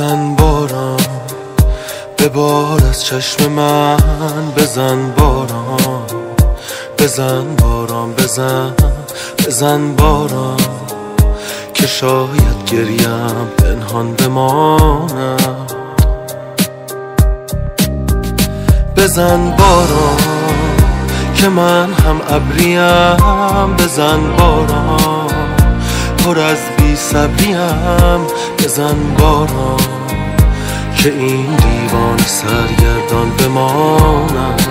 بزن باران ببار از چشم من، بزن باران بزن باران بزن باران که شاید گریم پنهان بماند. بزن باران که من هم ابریم، بزن باران پر از بی صبریم، بزن باران که این دیوان سرگردان بماند.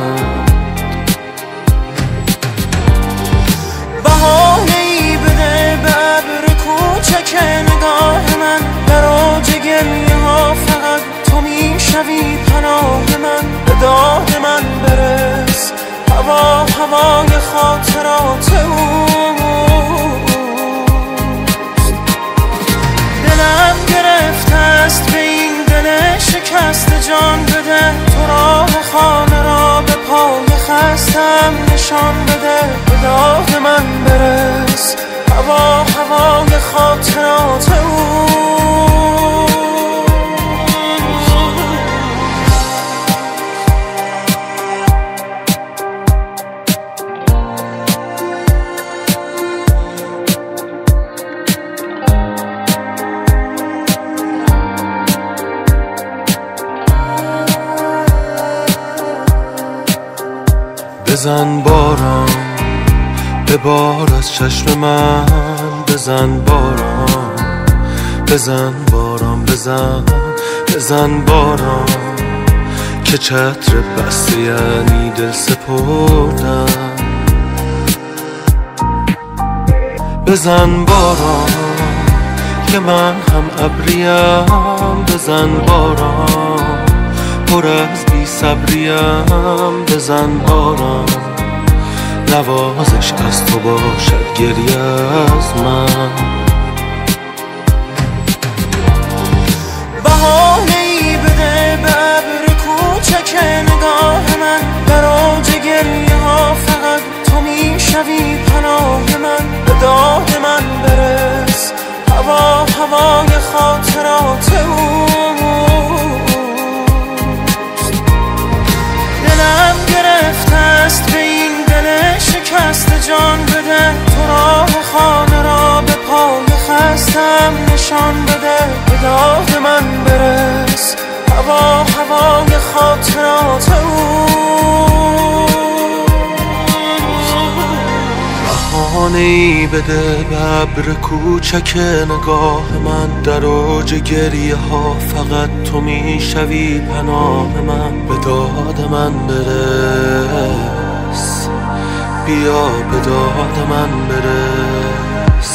بهانه‌ای بده به ابر کوچک نگاه من، در اوج گریه ها فقط تو میشوی پناه من. به داد من برس هوا هوای خاطرات اوست. دلم گرفته است به این دل شکست، جان بده تو راه خانه را به پای خستم نشان بده. به داد من برس هوا هوای خاطرات اوست. بزن باران ببار از چشم من، بزن باران بزن باران بزن باران که چتر بسته یعنی دل سپردن. بزن باران که من هم ابریم، بزن باران پر از بی صبریم، بزن باران نوازش از تو باشد گریه از من. بهانه‌ای بده به ابر کوچک نگاه من، در اوج گریه ها فقط تو میشوی پناه من. به داد من برس هوا هوای خاطرات اوست. دلم گرفته است به این دل شکست، جان بده تو راه خانه را به پای خستم نشان بده. به داد من برس هوا هوای خاطرات بهانه‌ای بده به ابر کوچک نگاه من، در اوج گریه ها فقط تو میشوی پناه من. به داد من برس بیا به داد من برس.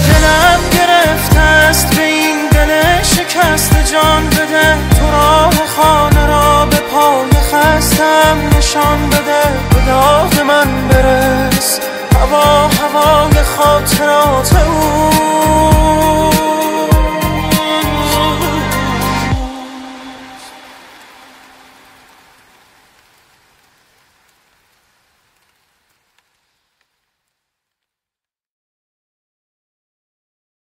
دلم گرفته است به این دل شکست، جان بده تو راه خانه را به پای خستم نشان بده. به داد من برس هوا هوای خاطرات اوست.